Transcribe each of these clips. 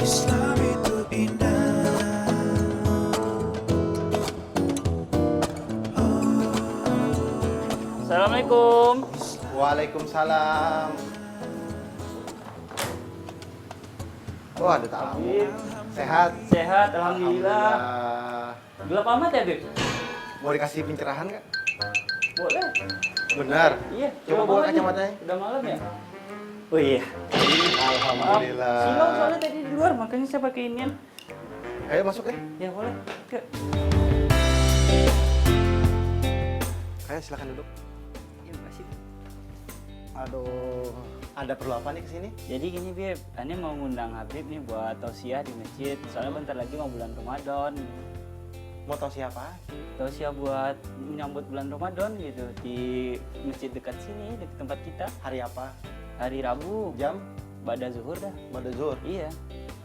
Islam itu indah. Assalamualaikum. Waalaikumsalam. Oh, ada tamu. Sehat? Sehat, alhamdulillah. Gelap amat ya, Bib? Mau dikasih pencerahan nggak? Boleh. Benar. Iya. Coba bawa kacamatanya. Udah malam ya? Oh iya. Alhamdulillah. Silau soalnya tadi di luar, makanya saya pakai inian. Ayo masuk ya. Ya boleh. Yuk. Ayo silakan duduk. Ya, makasih. Aduh, ada perlu apa nih kesini? Jadi gini, Bib. Ani mau ngundang Habib nih buat tausiah di masjid. Soalnya bentar lagi mau bulan Ramadan. Mau tahu siapa? Tausiah buat menyambut bulan Ramadan gitu di masjid dekat sini, dekat tempat kita. Hari apa? Hari Rabu, Jam? pada zuhur dah. Pada zuhur. Iya.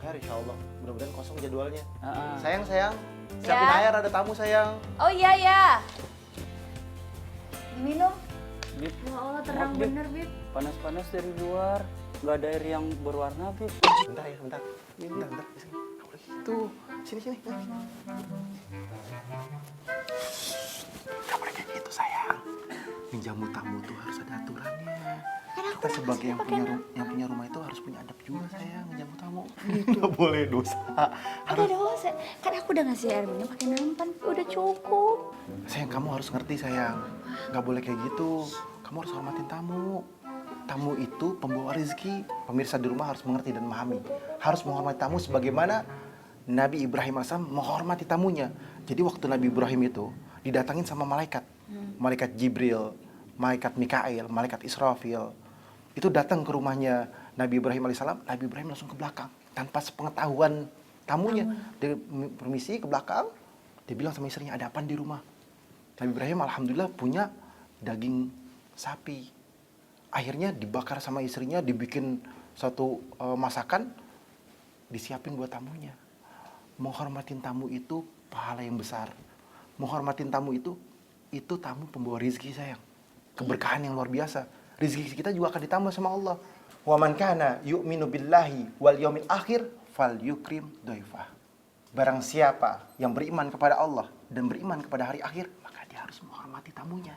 Insya Allah. Mudah-mudahan kosong jadwalnya. Heeh. Sayang, siapin Ya. air, ada tamu sayang. Oh iya ya. Diminum. Bib, Ya Allah terang Maaf, Bib. bener Bib. panas-panas dari luar. Nggak ada air yang berwarna, Bib. Bentar ya, bentar. Bentar. Sini. Nggak boleh gitu. Sini. Nggak boleh kayak gitu sayang. Menjamu tamu tuh harus ada aturannya. Kita sebagai yang punya rumah itu harus punya adab juga sayang, menjamu tamu. Nggak boleh dosa. Ada dosa. Kan aku udah ngasih air minum pakai nampan. Udah cukup. Sayang, kamu harus ngerti sayang. Nggak boleh kayak gitu. Kamu harus hormatin tamu. Tamu itu pembawa rezeki. Pemirsa di rumah harus mengerti dan memahami. Harus menghormati tamu sebagaimana Nabi Ibrahim AS menghormati tamunya. Jadi waktu Nabi Ibrahim itu didatangin sama malaikat. Malaikat Jibril, malaikat Mikail, malaikat Israfil. Itu datang ke rumahnya Nabi Ibrahim AS. Nabi Ibrahim langsung ke belakang. Tanpa sepengetahuan tamunya. Dia permisi ke belakang. Dia bilang sama istrinya, ada apaan di rumah? Nabi Ibrahim alhamdulillah punya daging sapi. Akhirnya dibakar sama istrinya, dibikin satu masakan, disiapin buat tamunya. Menghormatin tamu itu pahala yang besar. Menghormatin tamu itu tamu pembawa rezeki sayang. Keberkahan yang luar biasa. Rezeki kita juga akan ditambah sama Allah. Wa man kana yu'minu billahi wal yaumil akhir falyukrim dhaifah. Barang siapa yang beriman kepada Allah dan beriman kepada hari akhir, maka dia harus menghormati tamunya.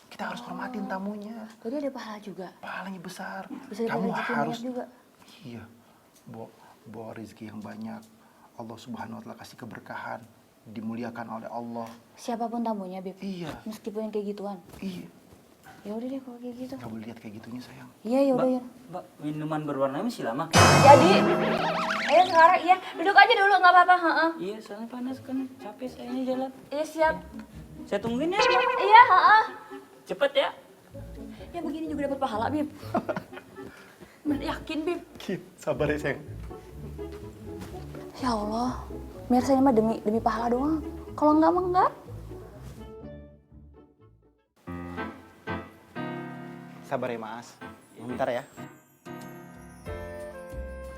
Kita harus hormatin tamunya. Jadi ada pahala juga. Pahalanya besar. Bisa dapat Kamu rezeki harus banyak juga. Iya. Bawa rezeki yang banyak. Allah Subhanahu wa taala kasih keberkahan, dimuliakan oleh Allah. Siapapun tamunya Bib. Iya. Meskipun yang kayak gituan. Iya. Ya udah deh kalau kayak gitu. Nggak boleh lihat kayak gitunya sayang. Iya ya udah ya. Mbak, minuman berwarna masih lama? Jadi, ayo sekarang iya duduk aja dulu nggak apa-apa. Heeh. Iya, soalnya panas kan. Capek saya ini jalan. Iya siap. Saya tungguin ya. Iya heeh. Cepet ya. Ya begini juga dapat pahala Bib. Yakin Bib. Sabar ya sayang. Ya Allah, Mirsa ini mah demi pahala doang. Kalau enggak mah enggak. Sabar ya mas. Bentar ya.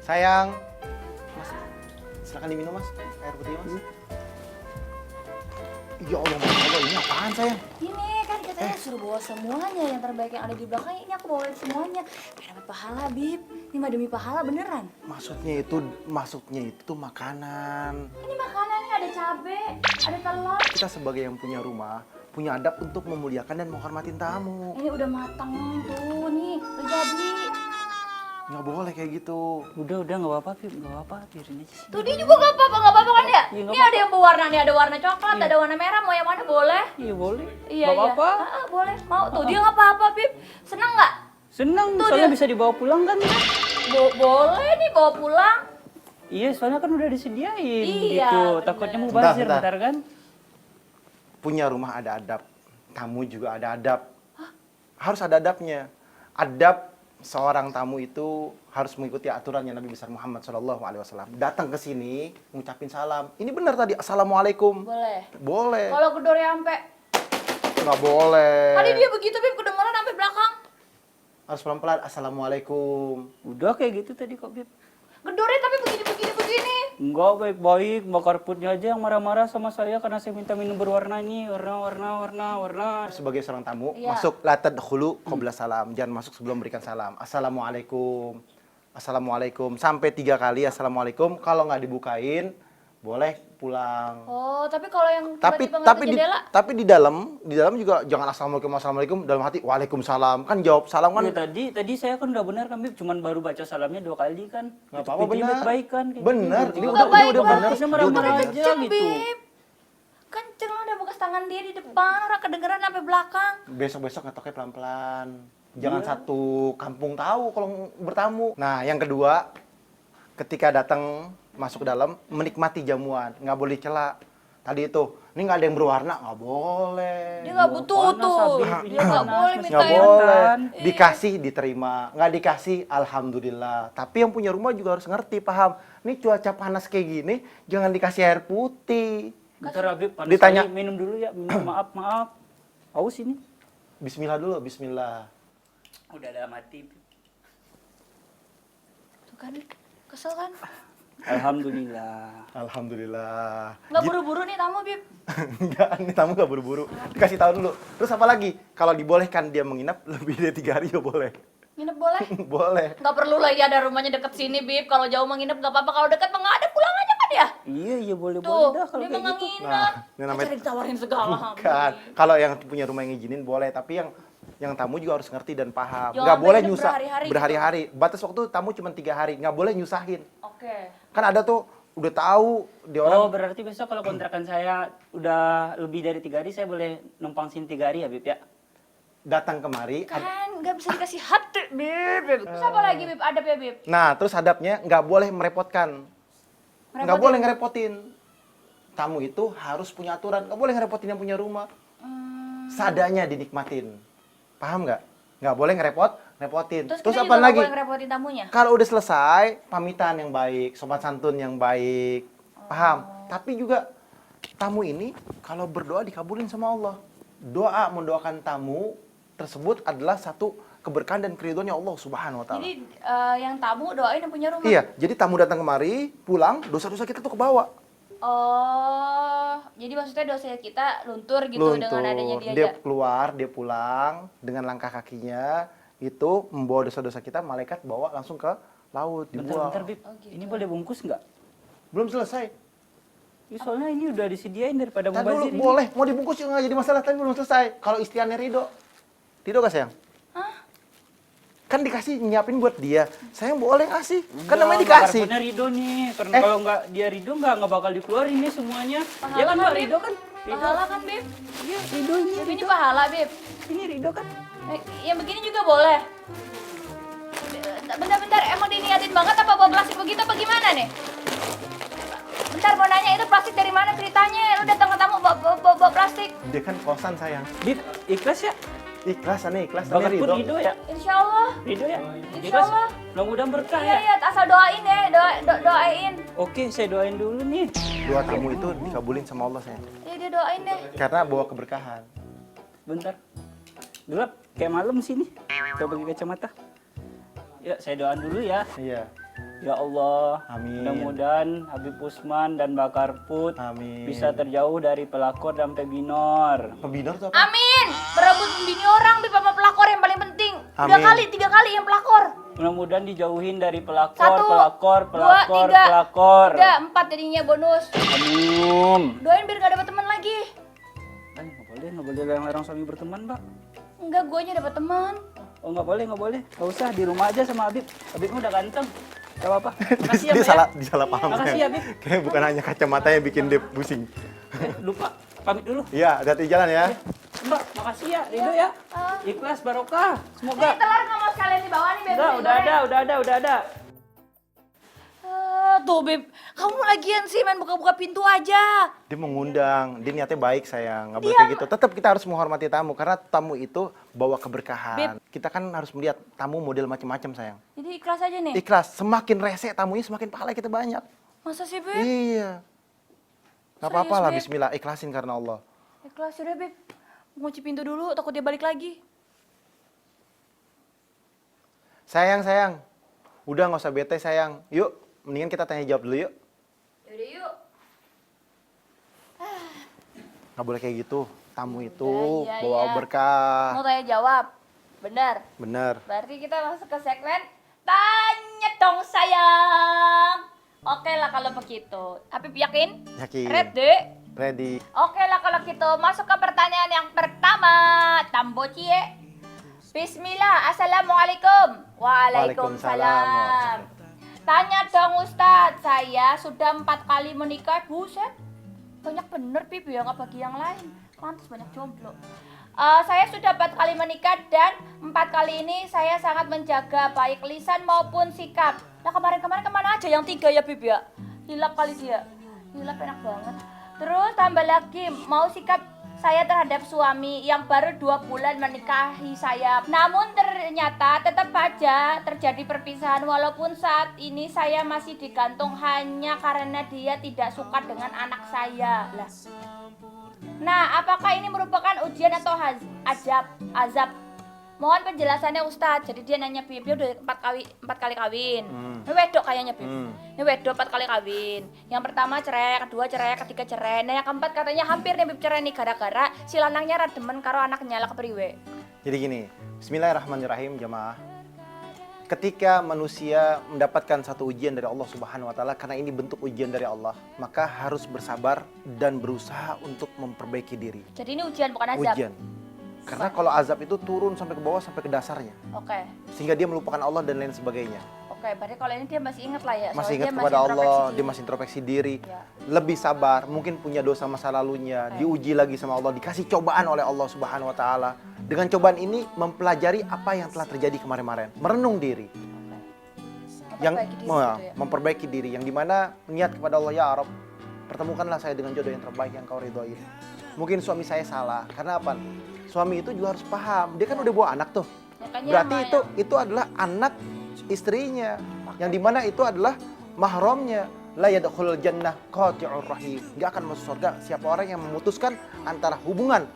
Sayang. Mas, silakan diminum mas. Air putih mas. Ya Allah, Masya Allah, ini apaan sayang? Ini kan katanya suruh bawa semuanya yang terbaik yang ada di belakang. Ini aku bawain semuanya. Biar dapat pahala Bib. Ini mah demi pahala beneran. Maksudnya itu makanan. Ini makanannya ada cabe, ada telur. Kita sebagai yang punya rumah, punya adab untuk memuliakan dan menghormatin tamu. Ini udah matang tuh nih, udah jadi. Nggak boleh kayak gitu. Udah nggak apa-apa, Bib. Nggak apa-apa, biarin aja sih. Tuh dia juga nggak apa-apa kan ya? Iya, nggak Ini ada yang berwarna nih, ada warna coklat, ada warna merah. Mau yang mana boleh? Iya, boleh. Iya Nggak iya. apa-apa. Boleh. Mau tuh dia nggak apa-apa Bib. Seneng nggak? Seneng, Tuh, soalnya dia. bisa dibawa pulang kan? Boleh nih bawa pulang. Iya, soalnya kan udah disediain Iya, gitu. bener. Takutnya mau bazir Bentar. bentar kan? Punya rumah ada adab, tamu juga ada adab. Harus ada adabnya. Adab seorang tamu itu harus mengikuti aturannya Nabi besar Muhammad SAW. Datang ke sini, ngucapin salam. Ini benar tadi, assalamualaikum. Boleh. Boleh. Kalau gedornya sampai Nggak boleh. tadi dia begitu Bib kedengeran sampai belakang. Harus pelan-pelan, assalamualaikum. Udah kayak gitu tadi kok, Bib. Gedornya tapi begini. Enggak, baik-baik. Mbak Karputnya aja yang marah-marah sama saya karena saya minta minum berwarna ini. Warna. Sebagai seorang tamu, Iya. masuk la tadkhulu qabla salam. Jangan masuk sebelum berikan salam. Assalamualaikum. Assalamualaikum. Sampai 3 kali assalamualaikum. Kalau nggak dibukain, boleh pulang. Oh, tapi kalau yang Tapi tiba-tiba tapi ngetuk di, jendela, tapi di dalam juga jangan assalamualaikum dalam hati waalaikumsalam. Kan jawab salam kan Ya, tadi saya kan udah benar kan, Bib. Cuman baru baca salamnya 2 kali kan. nggak Itu apa-apa, pintunya benar. baik-baik kan. kayak Benar. gitu. Ini Nggak udah benar. baik-baik. Harusnya marah-marah Dia udah aja kenceng, gitu. Bib. Kenceng lo udah bekas tangan dia di depan, orang kedengeran sampai belakang. Besok-besok ngetoknya pelan-pelan. Jangan satu kampung tahu kalau bertamu. Nah, yang kedua, ketika datang masuk ke dalam, menikmati jamuan, nggak boleh celak. Tadi itu, ini nggak ada yang berwarna, nggak boleh. Dia nggak butuh Panas, tuh. Habib. Dia Ini nggak panas, boleh masih minta Nggak yang boleh. Kan? Dikasih diterima, nggak dikasih alhamdulillah. Tapi yang punya rumah juga harus ngerti, paham. Ini cuaca panas kayak gini, jangan dikasih air putih. Bentar, Habib. Panas Ditanya- sekali. Minum dulu ya. Minum, maaf. Haus ini. Bismillah dulu, bismillah. Udah ada mati. Bib. Tuh kan, kesel kan? Alhamdulillah. Alhamdulillah. Nggak buru-buru nih tamu, Bib. Enggak, ini tamu nggak buru-buru. Dikasih tahu dulu. Terus apa lagi? Kalau dibolehkan dia menginap lebih dari 3 hari ya boleh. Nginep boleh? Boleh. Nggak perlu lah ya ada rumahnya deket sini, Bib. Kalau jauh mau nginep nggak apa-apa. Kalau deket mah nggak ada, pulang aja kan ya? Iya, boleh Tuh, dah kalau dia kayak mah nggak gitu. nginep. Nah, ini namanya- Jadi ditawarin segala. Bukan. Kalau yang punya rumah yang ngizinin boleh, tapi yang tamu juga harus ngerti dan paham. Jangan Nggak sampai boleh hidup nyusah berhari-hari gitu. berhari-hari. Batas waktu tamu cuma 3 hari. Nggak boleh nyusahin. Oke. Kan ada tuh udah tahu dia Oh, orang berarti besok kalau kontrakan saya udah lebih dari 3 hari, saya boleh numpang sini 3 hari ya, Bib ya? datang kemari. Kan nggak bisa dikasih hati, Bib. Terus apa lagi, Bib? Adab ya, Bib? Nah, terus hadapnya nggak boleh merepotkan. Nggak Merepotin? boleh ngerepotin. Tamu itu harus punya aturan. Nggak boleh ngerepotin yang punya rumah. Seadanya dinikmatin. Paham nggak? Nggak boleh ngerepotin. Terus Terus kita apa juga nggak lagi? boleh ngerepotin tamunya? Kalau udah selesai, pamitan yang baik, sopan santun yang baik. Paham? Tapi juga tamu ini kalau berdoa dikabulin sama Allah. Doa mendoakan tamu tersebut adalah satu keberkahan dan keridhoannya Allah Subhanahu wa taala. Jadi yang tamu doain yang punya rumah? Iya, jadi tamu datang kemari, pulang, dosa-dosa kita tuh kebawa. Oh, jadi maksudnya dosa kita luntur gitu dengan adanya dia aja? keluar, dia pulang dengan langkah kakinya, itu membawa dosa-dosa kita, malaikat bawa langsung ke laut, dibuang. Bentar, Bib. Oh, gitu. Ini boleh bungkus nggak? Belum selesai. Ya, soalnya ini udah disediain daripada Tadi dulu mubazir ini. boleh, mau dibungkus juga nggak jadi masalah, tapi belum selesai. Kalau istriannya ridho. Ridho gak sayang? Kan dikasih nyiapin buat dia. Sayang boleh ngasih. Kan namanya dikasih. Karena Ridho nih. Karena kalau nggak dia Ridho nggak bakal dikeluarin nih semuanya. Pahala Ya kan, kan, Pak? Bib? Ridho kan? Ridho. Pahala kan, Bib? Iya, Ridho ini. Bib, ini pahala, Bib. Ini Ridho kan? Yang begini juga boleh? Bentar-bentar, emang diniatin banget apa bawa plastik begitu apa gimana nih? Bentar, mau nanya itu plastik dari mana ceritanya? Lu datang ke tamu bawa plastik? Dia kan kosan sayang. Bib, ikhlas ya? Ikhlas, aneh ikhlas. Bakat Aneh pun ridho. Ridho ya? Insya Allah. Ridho ya? Insya Ikhlas? Allah. Mudah-mudahan berkah Iya, ya? iya, asal doain ya, doain. Oke, saya doain dulu nih. Doa tamu itu dikabulin sama Allah sayang. Iya, dia doain deh. Karena bawa keberkahan. Bentar. Gelap, kayak malam sini. Coba pakai kacamata. Ya, saya doain dulu ya. Iya. Ya Allah, Amin. mudah-mudahan Habib Usman dan Bakar Put Amin. bisa terjauh dari pelakor dan pebinor. Pembinor tuh apa? Amin. Berebut bini orang, Bib, sama pelakor yang paling penting. Udah Amin. 3 kali yang pelakor. Mudah-mudahan dijauhin dari pelakor, 1, pelakor, 2, pelakor, 3. pelakor. Udah 4 jadinya bonus. Amin. Doain biar gak dapet teman lagi. Nggak boleh larang suami berteman, Mbak. Enggak, guanya dapet teman. Oh, nggak boleh. Nggak usah, di rumah aja sama Habib. Habib udah ganteng. Gak apa-apa. Makasih ya, Dia Mbak. salah paham. Makasih sayang. ya, Bib. Kayaknya bukan hanya kacamata yang bikin dia pusing. Lupa, pamit dulu. Iya, hati-hati jalan ya. Mbak, makasih ya, Ridho ya. Ikhlas, barokah. Semoga. Nih, telur nggak mau sekalian dibawa nih, Beb. Udah ada. Tuh, Beb. Kamu lagian sih main buka-buka pintu aja. Dia mengundang, dia niatnya baik sayang, nggak boleh kayak gitu. Tetap kita harus menghormati tamu karena tamu itu bawa keberkahan. Kita kan harus melihat tamu model macam-macam sayang. Jadi ikhlas aja nih. Ikhlas, semakin rese tamunya semakin pahala kita banyak. Masa sih, Beb? Iya. Nggak Serius, apa-apa lah, Beb? Bismillah, ikhlasin karena Allah. Ikhlas udah, Beb. Ngunci pintu dulu, takut dia balik lagi. Sayang, udah nggak usah bete sayang. Yuk, mendingan kita tanya jawab dulu yuk. Yaudah yuk. Nggak boleh kayak gitu. Tamu itu Iya, bawa iya. berkah. Mau tanya jawab. Benar. Bener. Berarti kita masuk ke segmen Tanya Dong Sayang. Oke lah kalau begitu. Habib yakin? Yakin. Ready? Ready. Oke lah kalau gitu. Masuk ke pertanyaan yang pertama. Tambo cie. Bismillah. Assalamualaikum. Waalaikumsalam. Tanya dong Ustadz. Saya sudah 4 kali menikah. Buset. Banyak bener Pipi ya, nggak bagi yang lain. Pantas banyak jomblo. Saya sudah 4 kali menikah dan 4 kali ini saya sangat menjaga baik lisan maupun sikap. Nah kemarin-kemarin kemana aja yang 3 ya Bib ya? Hilap kali dia. Hilap enak banget. Terus tambah lagi mau sikap saya terhadap suami yang baru 2 bulan menikahi saya. Namun ternyata tetap aja terjadi perpisahan walaupun saat ini saya masih digantung hanya karena dia tidak suka dengan anak saya. Lah. Nah, apakah ini merupakan ujian atau azab? Mohon penjelasannya Ustadz. Jadi dia nanya Bib, dia udah 4 kali kawin. Ini wedok kayaknya Bib. Ini wedok 4 kali kawin. Yang pertama cerai, kedua cerai, ketiga cerai. Nah yang keempat katanya hampir nih Bib cerai nih gara-gara si lanangnya rademen karo anaknya lah kepriwe. Jadi gini, bismillahirrahmanirrahim jamaah. Ketika manusia mendapatkan satu ujian dari Allah Subhanahu wa taala, karena ini bentuk ujian dari Allah, maka harus bersabar dan berusaha untuk memperbaiki diri. Jadi ini ujian bukan azab. Ujian. Karena kalau azab itu turun sampai ke bawah sampai ke dasarnya. Oke. Sehingga dia melupakan Allah dan lain sebagainya. Oke, berarti kalau ini dia masih ingat lah ya. Masih soalnya ingat dia kepada Allah, introspeksi dia masih introspeksi diri. Ya. Lebih sabar, mungkin punya dosa masa lalunya, diuji lagi sama Allah, dikasih cobaan oleh Allah Subhanahu wa taala. Dengan cobaan ini mempelajari apa yang telah terjadi kemarin-kemarin, merenung diri. Yang memperbaiki diri, yang dimana niat kepada Allah, ya Rabb, pertemukanlah saya dengan jodoh yang terbaik yang kau ridhoi. Mungkin suami saya salah, karena apa? Suami itu juga harus paham, dia kan udah bawa anak tuh. Makanya Berarti itu adalah anak istrinya, yang dimana itu adalah mahramnya. La yadkhulul jannah qati'ur rahim. Nggak akan masuk surga siapa orang yang memutuskan antara hubungan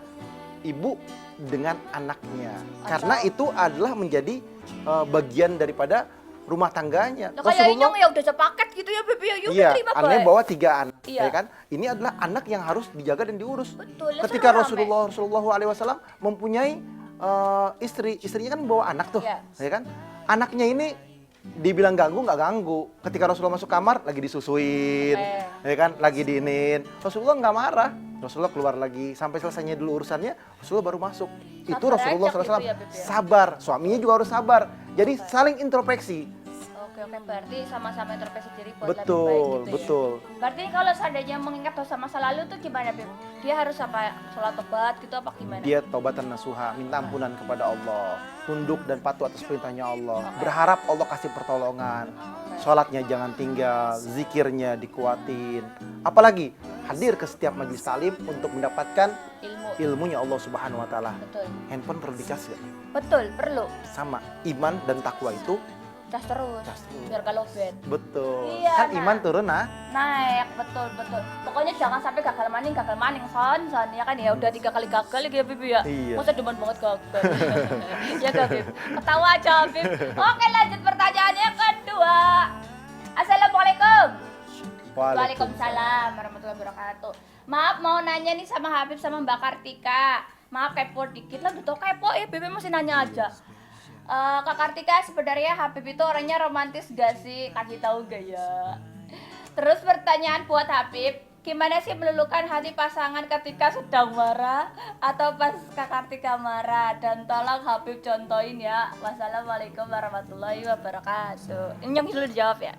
ibu dengan anaknya. Karena itu adalah menjadi bagian daripada rumah tangganya. Nah, kayaknya ya udah sepaket gitu ya Beb ya. Iya, terima anaknya baik. bawa 3 anak, Iya. ya kan? Ini adalah anak yang harus dijaga dan diurus. Betul. Ketika seru rame. Rasulullah SAW mempunyai istrinya kan bawa anak tuh, Iya. ya kan? Anaknya ini dibilang ganggu nggak ganggu. Ketika Rasulullah masuk kamar lagi disusuin, ya kan? Lagi diinin. Rasulullah nggak marah. Rasulullah keluar lagi sampai selesainya dulu urusannya. Rasulullah baru masuk. Itu Sabar Rasulullah aja SAW gitu ya, Beb, ya? sabar. Suaminya juga harus sabar. Jadi saling introspeksi. Oke, berarti sama-sama introspeksi diri buat lebih baik Betul, gitu ya. betul. Berarti kalau seandainya mengingat dosa masa lalu tuh gimana Beb? Dia harus apa? Sholat tobat gitu apa gimana? Dia taubatan nasuha, minta ampunan kepada Allah, tunduk dan patuh atas perintahnya Allah, berharap Allah kasih pertolongan, sholatnya jangan tinggal, zikirnya dikuatin, apalagi hadir ke setiap majelis talim untuk mendapatkan Ilmu. ilmunya Allah Subhanahu wa taala. Betul. Handphone perlu dicas ya? Betul, perlu. Sama iman dan takwa itu Cas terus. cas terus. Biar kalau bed. Betul. Iya, Kan nah. iman turun nah. Naik, betul. Pokoknya jangan sampai gagal maning, son. Ya kan ya udah 3 kali gagal ya Bibi ya. Iya. Masa demen banget gagal. Ya gak Bib? Ketawa aja Bib. Oke lanjut pertanyaannya kedua. Assalamualaikum. Waalaikumsalam warahmatullahi wabarakatuh. Maaf mau nanya nih sama Habib sama Mbak Kartika. Maaf kepo dikit lah, udah tau kepo ya Bibi masih nanya aja. Kak Kartika, sebenarnya Habib itu orangnya romantis gak sih? Kasih tahu gak ya? Terus pertanyaan buat Habib, gimana sih meluluhkan hati pasangan ketika sedang marah atau pas Kak Kartika marah? Dan tolong Habib contohin ya. Wassalamualaikum warahmatullahi wabarakatuh. Ini yang dulu dijawab ya.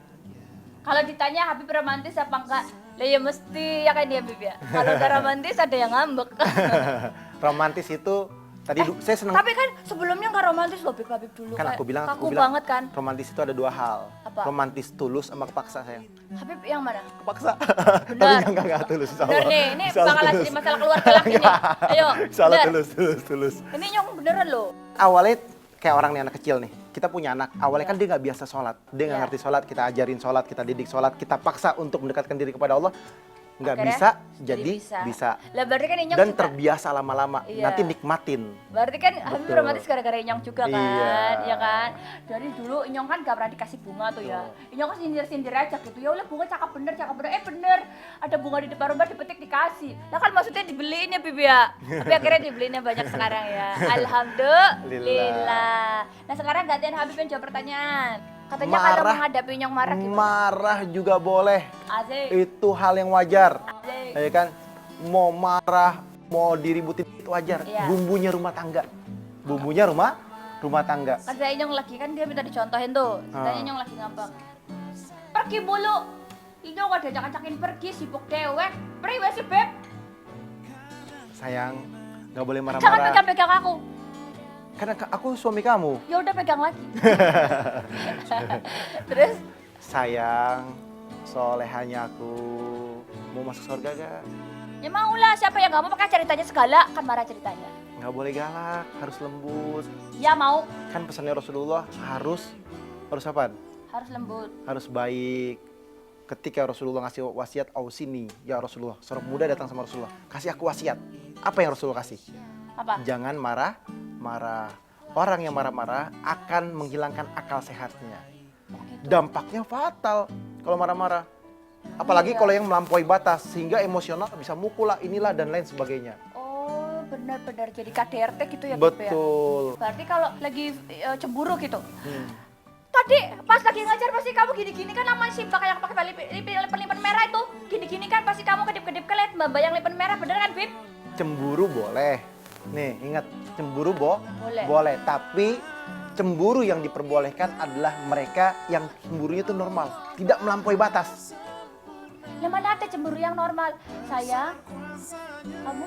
Kalau ditanya Habib romantis apa enggak? Lah ya mesti ya kan dia Habib ya. Kalau udah romantis ada yang ngambek. Romantis itu tadi saya senang. Tapi kan sebelumnya nggak romantis loh Habib dulu. Kan aku bilang kaku banget kan. romantis itu ada 2 hal. Apa? Romantis tulus sama kepaksa sayang. Habib yang mana? Kepaksa. Benar. Tapi enggak tulus insya Bener Allah. nih, ini Insya Allah bakalan tulus. jadi masalah keluarga lagi nih. Ayo, Salah bener. tulus. Ini yang beneran loh. Awalnya kayak orang nih anak kecil nih. Kita punya anak, awalnya kan dia nggak biasa sholat. Dia nggak Iya. ngerti sholat, kita ajarin sholat, kita didik sholat, kita paksa untuk mendekatkan diri kepada Allah. nggak Akhirnya bisa jadi bisa. Lah berarti kan Inyong Dan juga. terbiasa lama-lama, Iya. nanti nikmatin. Berarti kan Habib Betul. romantis gara-gara Inyong juga kan, Iya. ya kan? Dari dulu Inyong kan gak pernah dikasih bunga tuh ya. Inyong kan sindir-sindir aja gitu. Ya udah bunga cakep bener. Bener. Ada bunga di depan rumah dipetik dikasih. Lah kan maksudnya dibeliin ya Bibi ya. Tapi akhirnya dibeliinnya banyak sekarang ya. Alhamdulillah. Nah sekarang gantian Habib yang jawab pertanyaan. Katanya kalau Marah. menghadapi Inyong marah gimana? Marah juga boleh. Asik. Itu hal yang wajar. Asik. Ya kan? Mau marah, mau diributin itu wajar. Iya. Bumbunya rumah tangga. Bumbunya rumah tangga. Kan saya Inyong lagi kan dia minta dicontohin tuh. Katanya Inyong lagi ngambek. Pergi mulu. Inyong gak diajak-ajakin pergi, sibuk dewek. Priwe sih Beb. Sayang, nggak boleh Jangan marah-marah. pegang-pegang aku. Karena aku suami kamu. Ya udah pegang lagi. Terus Sayang, solehannya aku. Mau masuk surga gak? ya maulah, siapa yang gak mau pakai ceritanya segala, kan marah ceritanya. Nggak boleh galak, harus lembut. Ya mau, Kan pesannya Rasulullah harus apa? harus lembut. Harus baik. Ketika Rasulullah ngasih wasiat, ausini ya Rasulullah. Seorang pemuda datang sama Rasulullah, kasih aku wasiat. Apa yang Rasulullah kasih? Apa? Jangan marah. Orang yang marah-marah akan menghilangkan akal sehatnya. Oh, gitu. Dampaknya fatal kalau marah-marah. Apalagi Iya. kalau yang melampaui batas sehingga emosional bisa mukul lah, inilah dan lain sebagainya. Oh benar-benar jadi KDRT gitu ya Beb ya? Betul. Berarti kalau lagi cemburu gitu. Tadi pas lagi ngajar pasti kamu gini-gini kan namanya si mbak yang pakai lipen merah itu. Gini-gini kan pasti kamu kedip-kedip lihat mbak yang lipen merah, bener kan Bib? Cemburu boleh. Nih, ingat, cemburu Boleh. boleh. Tapi cemburu yang diperbolehkan adalah mereka yang cemburunya itu normal, tidak melampaui batas. Lah mana ada cemburu yang normal? Sayang, kamu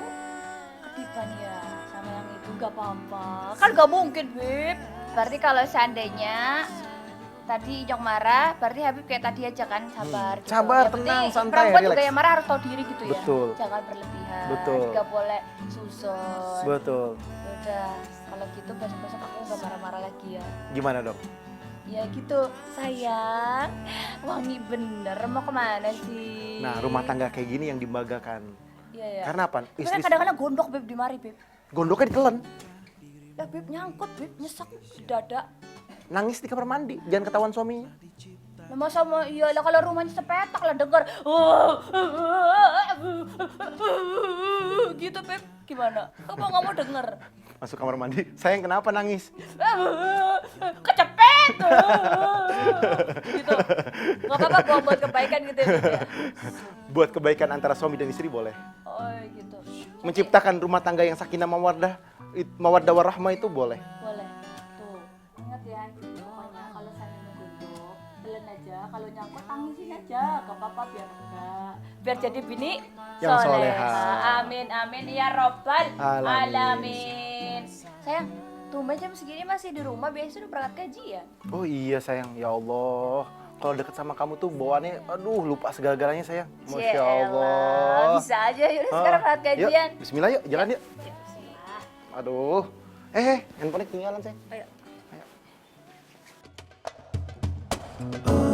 kedipan ya sama yang itu gak apa-apa. Kan gak mungkin, Bib. Berarti kalau seandainya tadi Inyong marah, berarti Habib kayak tadi aja kan, sabar. Gitu. Sabar, Yang penting tenang, santai, perempuan juga relax. yang marah harus tahu diri gitu ya. Betul. Jangan berlebihan. Betul. Gak boleh susun. Betul. Udah, kalau gitu besok-besok aku gak marah-marah lagi ya. Gimana dok? Ya gitu, sayang. Wangi bener, mau kemana sih? Nah, rumah tangga kayak gini yang dibanggakan. Iya ya. Karena apa? Tapi kan kadang-kadang gondok Beb di mari Beb. gondoknya ditelen, Lah Beb nyangkut Beb, nyesek di dada. nangis di kamar mandi, jangan ketahuan suaminya. Lah masa mau iya lah kalau rumahnya sepetak lah denger. Gitu Beb, gimana? Kamu nggak mau denger? Masuk kamar mandi, sayang kenapa nangis? Kecepet. Gitu. Gak apa-apa buat kebaikan gitu ya Beb ya. Buat kebaikan antara suami dan istri boleh. Oh gitu. Menciptakan rumah tangga yang sakinah mawaddah warahmah itu boleh. Boleh. Tuh, ingat ya. Pokoknya kalau saya ngegondok, telan aja. Kalau nyangkut tangisin aja. Gak apa-apa biar enggak. Biar jadi bini Yang soleha. soleha. Amin amin ya robbal Alamin. alamin. Sayang, tumben jam segini masih di rumah, biasanya udah berangkat gaji ya? Oh iya sayang, ya Allah. Kalau deket sama kamu tuh bawaannya, aduh lupa segala-galanya sayang. Masya Cielah, Allah. bisa aja. Yaudah sekarang berangkat Yuk, gajian. bismillah yuk, jalan yuk. Ya, bismillah. Aduh. Handphone ketinggalan sayang. Ayo. Oh